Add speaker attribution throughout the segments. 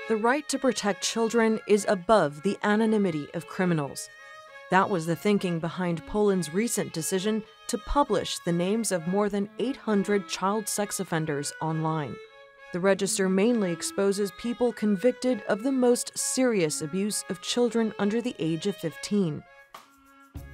Speaker 1: The right to protect children is above the anonymity of criminals. That was the thinking behind Poland's recent decision to publish the names of more than 800 child sex offenders online. The register mainly exposes people convicted of the most serious abuse of children under the age of 15.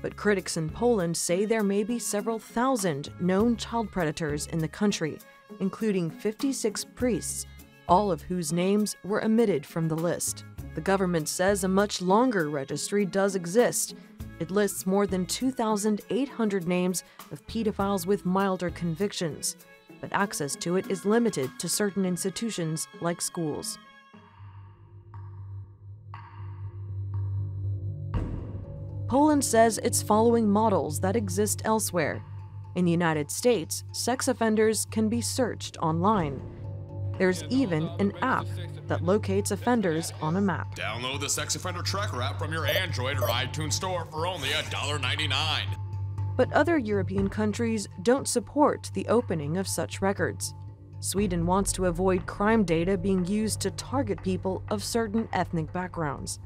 Speaker 1: But critics in Poland say there may be several thousand known child predators in the country, including 56 priests, all of whose names were omitted from the list. The government says a much longer registry does exist. It lists more than 2,800 names of pedophiles with milder convictions, but access to it is limited to certain institutions like schools. Poland says it's following models that exist elsewhere. In the United States, sex offenders can be searched online. There's even an app that locates offenders on a map.
Speaker 2: Download the Sex Offender Tracker app from your Android or iTunes store for only $1.99.
Speaker 1: But other European countries don't support the opening of such records. Sweden wants to avoid crime data being used to target people of certain ethnic backgrounds.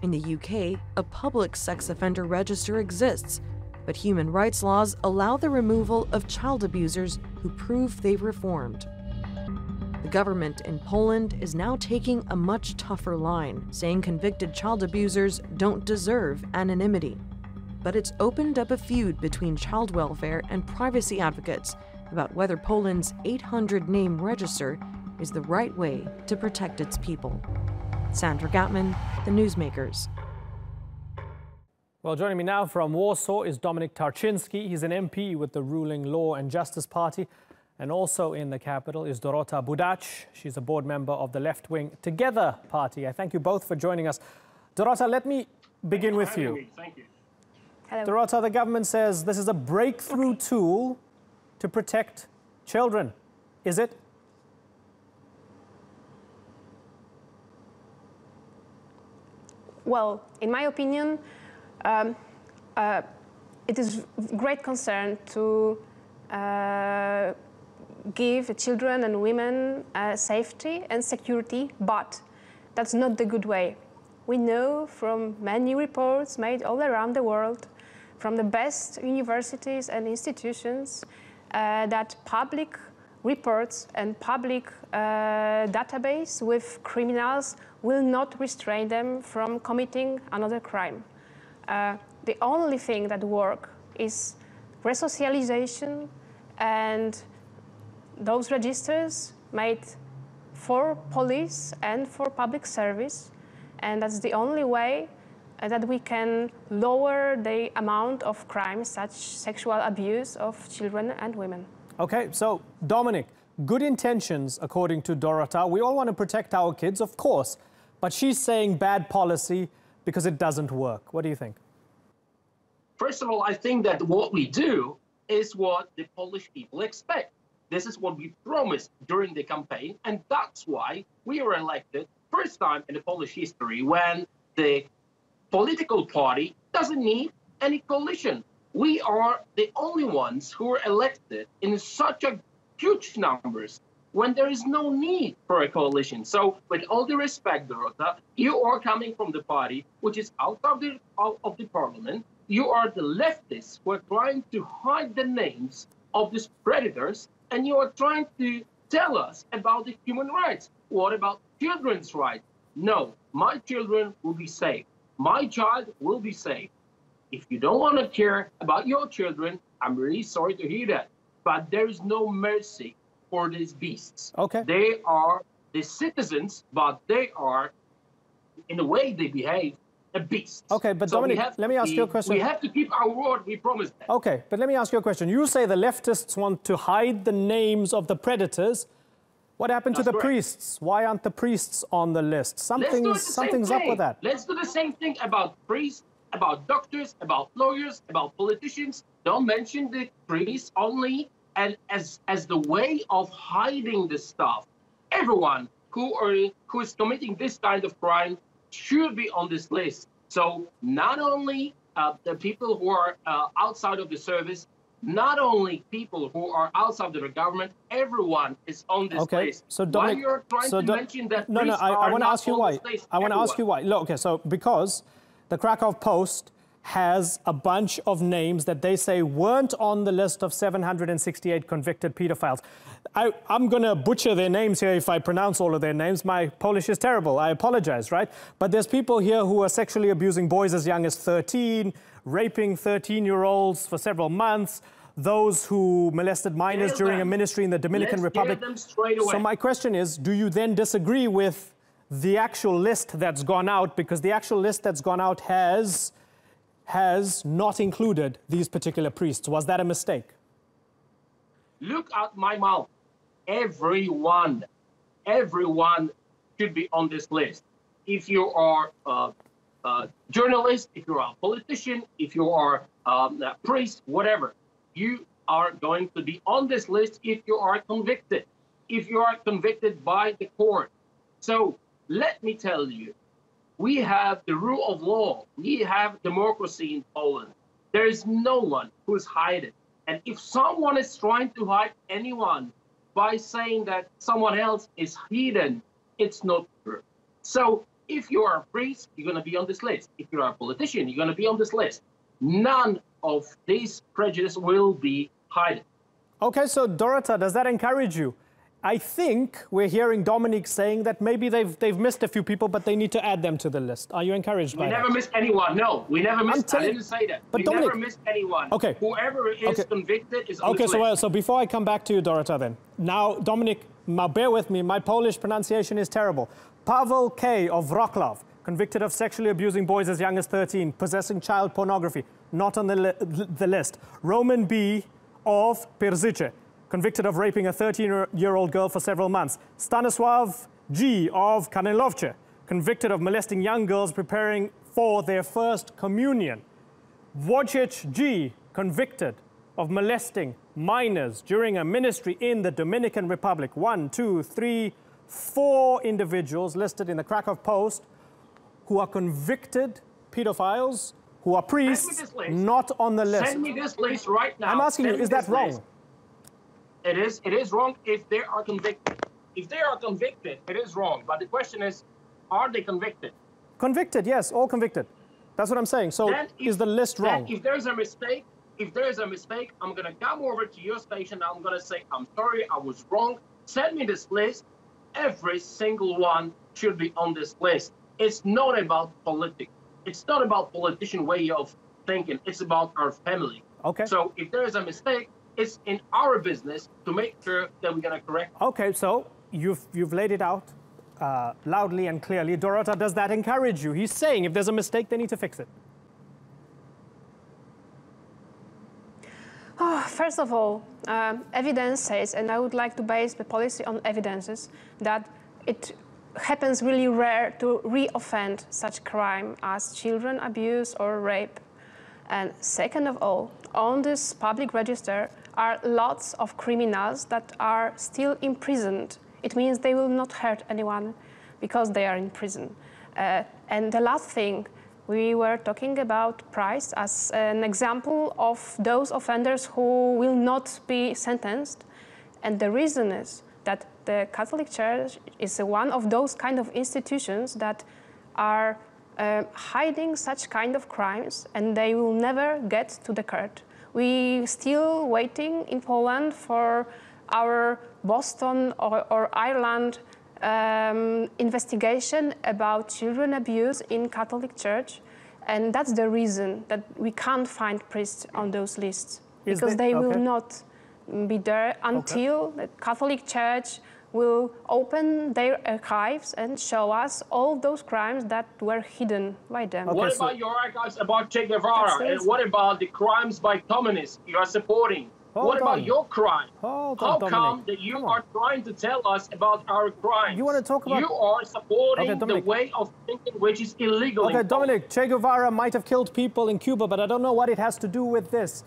Speaker 1: In the UK, a public sex offender register exists, but human rights laws allow the removal of child abusers who prove they've reformed. The government in Poland is now taking a much tougher line, saying convicted child abusers don't deserve anonymity. But it's opened up a feud between child welfare and privacy advocates about whether Poland's 800-name register is the right way to protect its people. Sandra Gatman, The Newsmakers.
Speaker 3: Well, joining me now from Warsaw is Dominik Tarczynski. He's an MP with the ruling Law and Justice Party. And also in the capital is Dorota Budacz. She's a board member of the left-wing Together party. I thank you both for joining us. Dorota, let me begin with you.
Speaker 4: Thank you.
Speaker 5: Hello.
Speaker 3: Dorota, the government says this is a breakthrough tool to protect children. Is it?
Speaker 5: Well, in my opinion, it is great concern to give children and women safety and security, but that's not the good way. We know from many reports made all around the world, from the best universities and institutions, that public reports and public database with criminals will not restrain them from committing another crime. The only thing that works is resocialization, and those registers made for police and for public service, and that's the only way that we can lower the amount of crimes, such sexual abuse of children and women.
Speaker 3: Okay, so Dominik, good intentions according to Dorota. We all want to protect our kids, of course, but she's saying bad policy because it doesn't work. What do you think?
Speaker 4: First of all, I think that what we do is what the Polish people expect. This is what we promised during the campaign, and that's why we were elected first time in the Polish history when the political party doesn't need any coalition. We are the only ones who were elected in such a huge numbers when there is no need for a coalition. So with all due respect, Dorota, you are coming from the party which is out of the parliament. You are the leftists who are trying to hide the names of these predators, and you are trying to tell us about the human rights. What about children's rights? No, my children will be safe. My child will be safe. If you don't want to care about your children, I'm really sorry to hear that. But there is no mercy for these beasts.
Speaker 3: Okay.
Speaker 4: They are the citizens, but they are, in the way they behave, a beast.
Speaker 3: Okay, but
Speaker 4: so
Speaker 3: Dominik, let me ask you a question.
Speaker 4: We have to keep our word. We promised that.
Speaker 3: Okay, but let me ask you a question. You say the leftists want to hide the names of the predators. What happened to the priests? Why aren't the priests on the list? Something's up with that.
Speaker 4: Let's do the same thing about priests, about doctors, about lawyers, about politicians. Don't mention the priests only and as the way of hiding the stuff. Everyone who is committing this kind of crime should be on this list. So not only the people who are outside of the service, not only people who are outside of the government, everyone is on this list.
Speaker 3: So Dominic,
Speaker 4: why you're trying to mention that
Speaker 3: no, I want to ask you why. I want to ask you why. Look, okay, so because the Krakow Post has a bunch of names that they say weren't on the list of 768 convicted pedophiles. I'm going to butcher their names here if I pronounce all of their names. My Polish is terrible. I apologize, right? But there's people here who are sexually abusing boys as young as 13, raping 13-year-olds for several months, those who molested minors during a ministry in the Dominican Republic. So my question is, do you then disagree with the actual list that's gone out? Because the actual list that's gone out has not included these particular priests. Was that a mistake?
Speaker 4: Look at my mouth. Everyone should be on this list. If you are a journalist, if you are a politician, if you are a priest, whatever, you are going to be on this list if you are convicted, if you are convicted by the court. So let me tell you, we have the rule of law. We have democracy in Poland. There is no one who is hiding. And if someone is trying to hide anyone by saying that someone else is hidden, it's not true. So if you are a priest, you're going to be on this list. If you're a politician, you're going to be on this list. None of these prejudice will be hidden.
Speaker 3: Okay, so Dorota, does that encourage you? I think we're hearing Dominic saying that maybe they've missed a few people, but they need to add them to the list. Are you encouraged by that?
Speaker 4: We never missed anyone. No, we never missed. I didn't say that.
Speaker 3: But
Speaker 4: we
Speaker 3: Dominic,
Speaker 4: never missed anyone.
Speaker 3: Okay.
Speaker 4: Whoever is convicted is on this list.
Speaker 3: So before I come back to you, Dorota, then. Now, Dominic, now bear with me. My Polish pronunciation is terrible. Paweł K. of Wrocław, convicted of sexually abusing boys as young as 13, possessing child pornography, not on the list. Roman B. of Pyrzyce, convicted of raping a 13-year-old girl for several months. Stanisław G. of Kanilowcze, convicted of molesting young girls preparing for their first communion. Wojciech G., convicted of molesting minors during a ministry in the Dominican Republic. 1, 2, 3, 4 individuals listed in the Krakow Post who are convicted pedophiles, who are priests, not on the list.
Speaker 4: Send me this list right now.
Speaker 3: I'm asking you, is that wrong?
Speaker 4: It is wrong if they are convicted. If they are convicted, it is wrong. But the question is, are they convicted?
Speaker 3: Convicted, yes, all convicted. That's what I'm saying. So is the list wrong?
Speaker 4: If there's a mistake, I'm going to come over to your station. I'm going to say, I'm sorry, I was wrong. Send me this list. Every single one should be on this list. It's not about politics. It's not about politician way of thinking. It's about our family.
Speaker 3: Okay.
Speaker 4: So if there is a mistake, it's in our business to make sure that we're going to correct it.
Speaker 3: Okay, so you've laid it out loudly and clearly. Dorota, does that encourage you? He's saying if there's a mistake, they need to fix it.
Speaker 5: Oh, first of all, evidence says, and I would like to base the policy on evidences, that it happens really rare to re-offend such crime as children abuse or rape. And second of all, on this public register are lots of criminals that are still imprisoned. It means they will not hurt anyone because they are in prison. And the last thing, we were talking about price as an example of those offenders who will not be sentenced. And the reason is that the Catholic Church is one of those kind of institutions that are hiding such kind of crimes, and they will never get to the court. We still waiting in Poland for our Boston or Ireland investigation about children abuse in Catholic Church, and that's the reason that we can't find priests on those lists, because they will not be there until the Catholic Church will open their archives and show us all those crimes that were hidden by them.
Speaker 4: What about your archives about Che Guevara? And what about the crimes by communists you are supporting? What about your crime? How come that you are trying to tell us about our crimes?
Speaker 3: You want to talk about...
Speaker 4: You are supporting the way of thinking which is illegal.
Speaker 3: Okay, Dominic, Che Guevara might have killed people in Cuba, but I don't know what it has to do with this.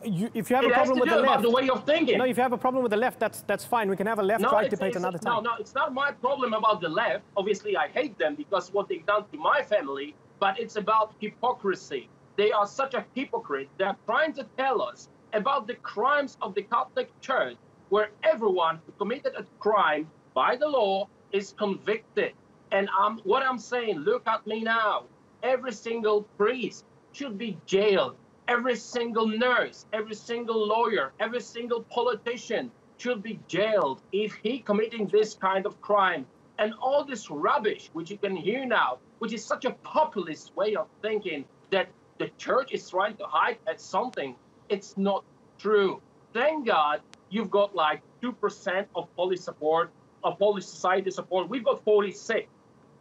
Speaker 3: If you have a problem with the left,
Speaker 4: the way of thinking.
Speaker 3: No, if you have a problem with the left, that's fine. We can have a left-right debate another time.
Speaker 4: No, it's not my problem about the left. Obviously, I hate them because what they've done to my family, but it's about hypocrisy. They are such a hypocrite. They are trying to tell us about the crimes of the Catholic Church, where everyone who committed a crime by the law is convicted. And what I'm saying, look at me now. Every single priest should be jailed. Every single nurse, every single lawyer, every single politician should be jailed if he committing this kind of crime. And all this rubbish, which you can hear now, which is such a populist way of thinking that the church is trying to hide at something, it's not true. Thank God you've got like 2% of Polish support, of Polish society support. We've got 46.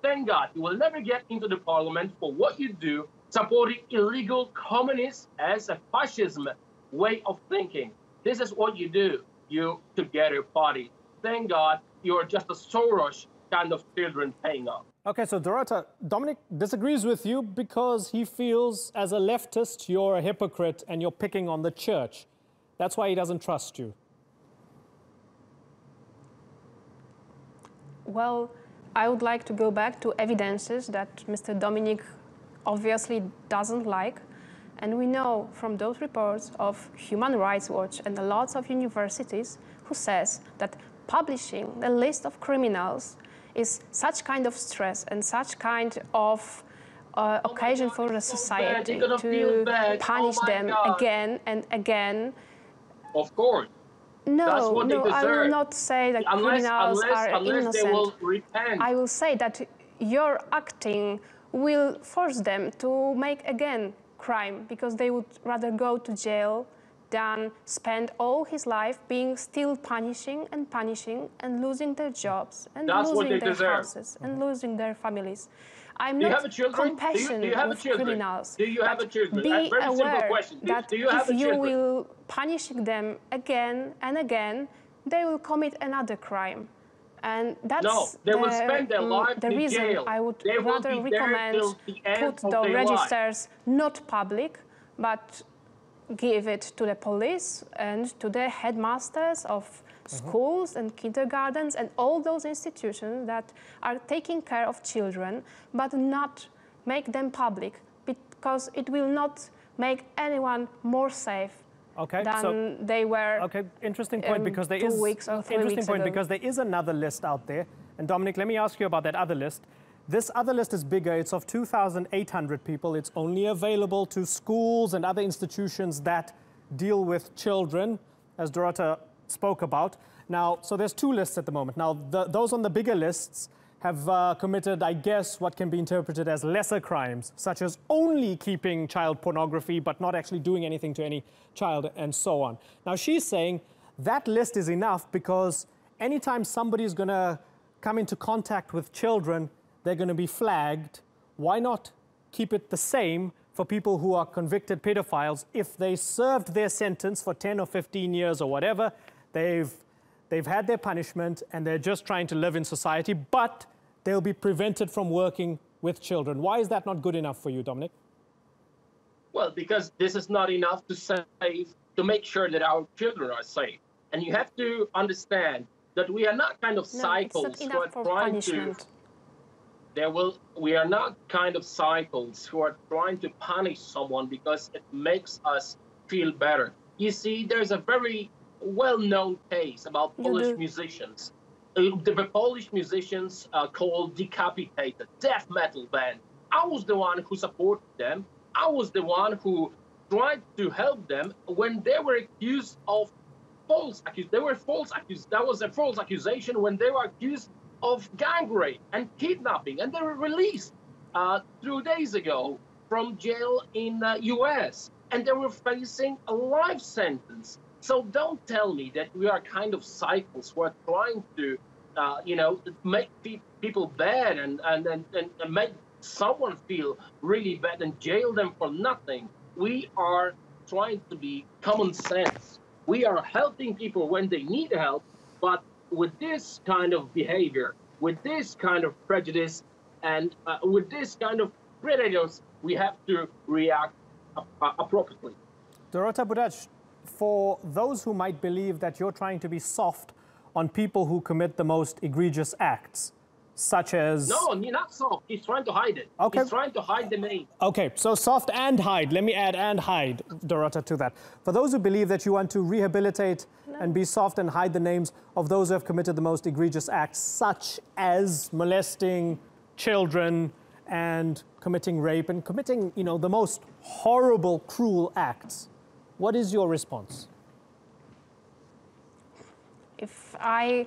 Speaker 4: Thank God you will never get into the parliament for what you do, supporting illegal communists as a fascism way of thinking. This is what you do, you Together party. Thank God you're just a Soros kind of children paying off.
Speaker 3: Okay, so Dorota, Dominic disagrees with you because he feels as a leftist you're a hypocrite and you're picking on the church. That's why he doesn't trust you.
Speaker 5: Well, I would like to go back to evidences that Mr. Dominic obviously doesn't like. And we know from those reports of Human Rights Watch and lots of universities who says that publishing the list of criminals is such kind of stress and such kind of occasion for the society to punish them again and again.
Speaker 4: Of course.
Speaker 5: No, I will not say that criminals are innocent.
Speaker 4: They will repent.
Speaker 5: I will say that your acting will force them to make again crime, because they would rather go to jail than spend all his life being still punishing and losing their jobs and losing their houses and losing their families. I'm not compassionate with criminals.
Speaker 4: Do you have a children?
Speaker 5: Be
Speaker 4: very
Speaker 5: aware
Speaker 4: simple question.
Speaker 5: that if you will punish them again and again, they will commit another crime. And that's
Speaker 4: they will spend their life
Speaker 5: the
Speaker 4: in
Speaker 5: reason
Speaker 4: jail.
Speaker 5: I would
Speaker 4: They will
Speaker 5: rather
Speaker 4: be there
Speaker 5: recommend
Speaker 4: till the end
Speaker 5: put
Speaker 4: of
Speaker 5: the
Speaker 4: their
Speaker 5: registers not public, but give it to the police and to the headmasters of schools and kindergartens and all those institutions that are taking care of children, but not make them public, because it will not make anyone more safe than they were.
Speaker 3: Okay, interesting point, because there is
Speaker 5: 2 weeks or 3 weeks ago.
Speaker 3: because there is another list out there. And Dominic, let me ask you about that other list. This other list is bigger. It's of 2,800 people. It's only available to schools and other institutions that deal with children, as Dorota spoke about. Now, so there's two lists at the moment. Now, those on the bigger lists have committed, I guess, what can be interpreted as lesser crimes, such as only keeping child pornography, but not actually doing anything to any child, and so on. Now, she's saying that list is enough because anytime somebody is going to come into contact with children, they're going to be flagged. Why not keep it the same for people who are convicted pedophiles? If they served their sentence for 10 or 15 years or whatever, they've had their punishment and they're just trying to live in society, but they'll be prevented from working with children. Why is that not good enough for you, Dominic?
Speaker 4: Well, because this is not enough to make sure that our children are safe. And you have to understand that we are not kind of cycles who are trying to... We are not kind of cycles who are trying to punish someone because it makes us feel better. You see, there's a very well-known case about Polish musicians. The Polish musicians called Decapitated, death metal band. I was the one who supported them. I was the one who tried to help them when they were accused of that was a false accusation when they were accused of gang rape and kidnapping, and they were released 2 days ago from jail in the US, and they were facing a life sentence. So don't tell me that we are kind of cycles who are trying to, make people bad and make someone feel really bad and jail them for nothing. We are trying to be common sense. We are helping people when they need help, but with this kind of behavior, with this kind of prejudice, and with this kind of predators, we have to react appropriately.
Speaker 3: Dorota Budac, for those who might believe that you're trying to be soft on people who commit the most egregious acts, such as...
Speaker 4: No, not soft. He's trying to hide it.
Speaker 3: Okay.
Speaker 4: He's trying to hide the name.
Speaker 3: Okay, so soft and hide. Let me add and hide, Dorota, to that. For those who believe that you want to rehabilitate and be soft and hide the names of those who have committed the most egregious acts, such as molesting children and committing rape and committing, you know, the most horrible, cruel acts, what is your response?
Speaker 5: If I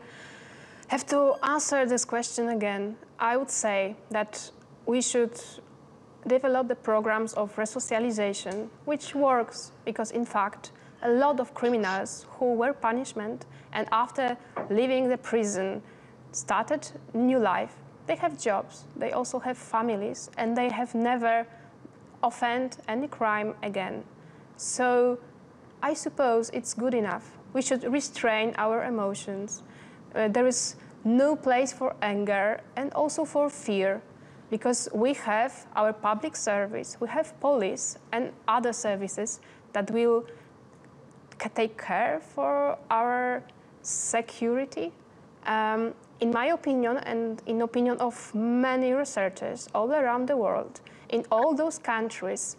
Speaker 5: have to answer this question again, I would say that we should develop the programs of resocialization, which works because, in fact, a lot of criminals who were punishment and after leaving the prison started new life. They have jobs, they also have families, and they have never offended any crime again. So I suppose it's good enough. We should restrain our emotions. There is no place for anger and also for fear, because we have our public service, we have police and other services that will take care for our security. In my opinion, and in opinion of many researchers all around the world, in all those countries,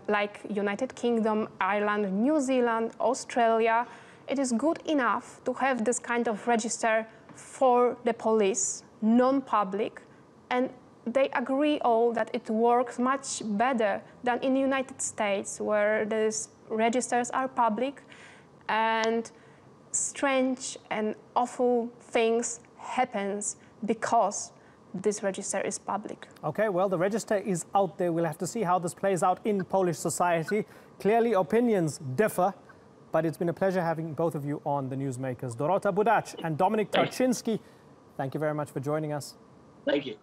Speaker 5: like United Kingdom, Ireland, New Zealand, Australia, it is good enough to have this kind of register for the police, non-public, and they agree all that it works much better than in the United States, where these registers are public, and strange and awful things happens because this register is public.
Speaker 3: Okay, well, the register is out there. We'll have to see how this plays out in Polish society. Clearly, opinions differ, but it's been a pleasure having both of you on the Newsmakers. Dorota Budacz and Dominik Tarczynski, thank you very much for joining us.
Speaker 4: Thank you.